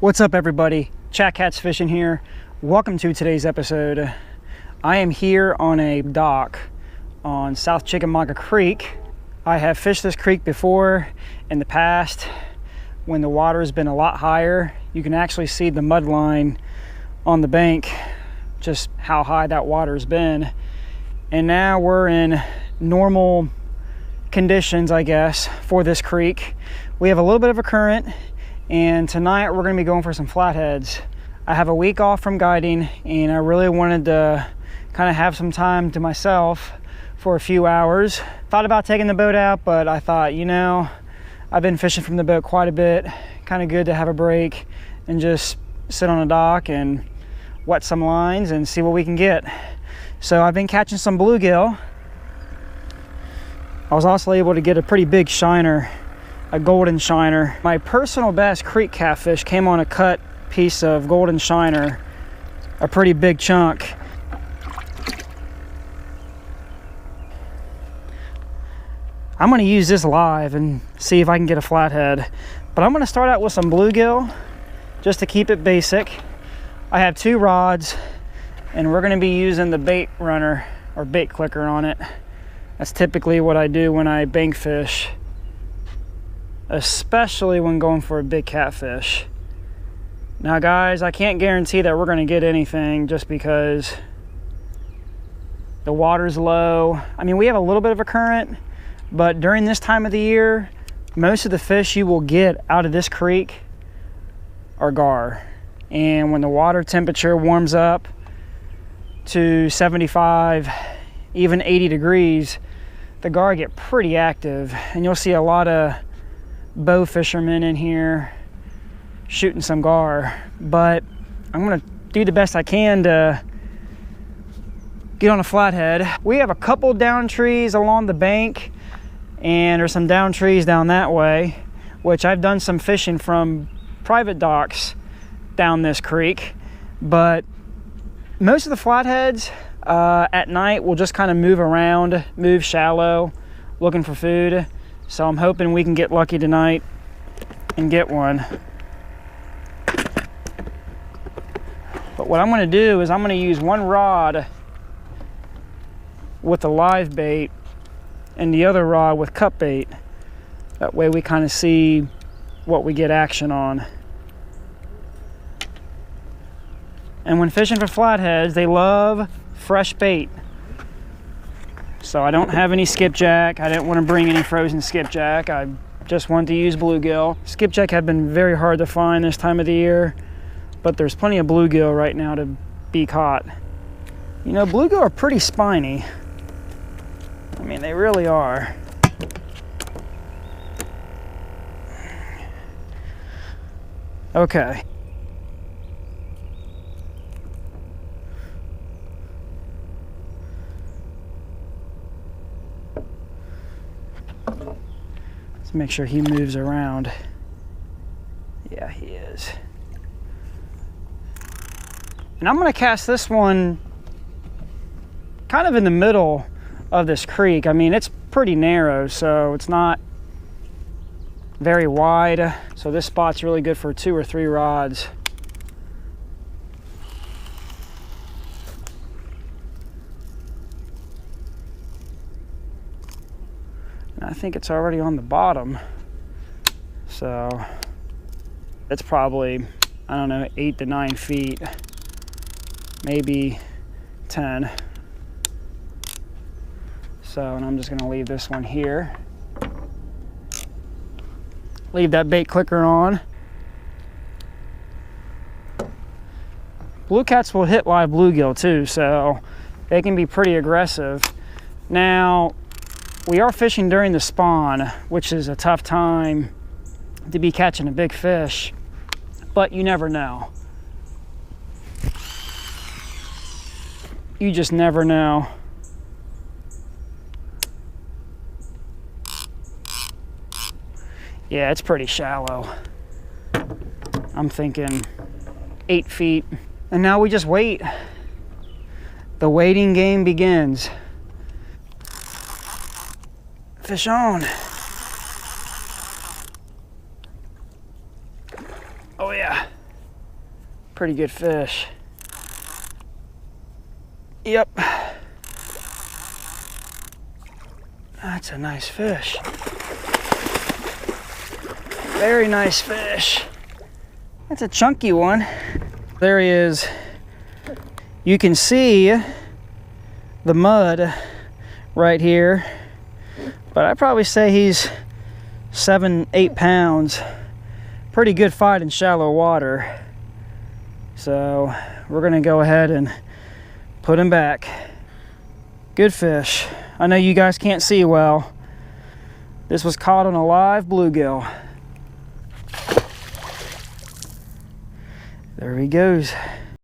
What's up, everybody? Chatt Catfishing here. Welcome to today's episode. I am here on a dock on South Chickamauga Creek. I have fished this creek before in the past when the water has been a lot higher. You can actually see the mud line on the bank, just how high that water has been. And now we're in normal conditions, I guess, for this creek. We have a little bit of a current, and tonight we're going to be going for some flatheads. I have a week off from guiding, and I really wanted to kind of have some time to myself for a few hours. Thought about taking the boat out, but I thought, you know, I've been fishing from the boat quite a bit. Kind of good to have a break and just sit on a dock and wet some lines and see what we can get. So I've been catching some bluegill. I was also able to get a pretty big shiner, a golden shiner. My personal best creek catfish came on a cut piece of golden shiner, a pretty big chunk. I'm gonna use this live and see if I can get a flathead, but I'm gonna start out with some bluegill just to keep it basic. I have 2 rods, and we're gonna be using the bait runner or bait clicker on it. That's typically what I do when I bank fish, especially when going for a big catfish. Now guys, I can't guarantee that we're gonna get anything just because the water's low. I mean, we have a little bit of a current, but during this time of the year, most of the fish you will get out of this creek are gar. And when the water temperature warms up to 75, even 80 degrees, the gar get pretty active, and you'll see a lot of bow fishermen in here shooting some gar. But I'm gonna do the best I can to get on a flathead. We have a couple down trees along the bank, and there's some down trees down that way, which I've done some fishing from private docks down this creek. But most of the flatheads at night will just kind of move around, move shallow, looking for food. So I'm hoping we can get lucky tonight and get one. But what I'm going to do is I'm going to use one rod with the live bait and the other rod with cut bait. That way we kind of see what we get action on. And when fishing for flatheads, they love fresh bait. So I don't have any skipjack. I didn't want to bring any frozen skipjack. I just wanted to use bluegill. Skipjack have been very hard to find this time of the year, but there's plenty of bluegill right now to be caught. You know, bluegill are pretty spiny. I mean, they really are. Okay. Let's make sure he moves around. Yeah, he is. And I'm gonna cast this one kind of in the middle of this creek. I mean, it's pretty narrow, so it's not very wide. So this spot's really good for 2 or 3 rods. I think it's already on the bottom, so it's probably, I don't know, 8 to 9 feet, maybe 10. So, and I'm just gonna leave this one here. Leave that bait clicker on. Blue cats will hit live bluegill too, so they can be pretty aggressive. Now, we are fishing during the spawn, which is a tough time to be catching a big fish, but you never know. You just never know. Yeah, it's pretty shallow. I'm thinking 8 feet. And now we just wait. The waiting game begins. Fish on. Oh yeah. Pretty good fish. Yep. That's a nice fish. Very nice fish. That's a chunky one. There he is. You can see the mud right here, but I'd probably say he's 7-8 pounds. Pretty good fight in shallow water. So we're gonna go ahead and put him back. Good fish. I know you guys can't see well. This was caught on a live bluegill. There he goes.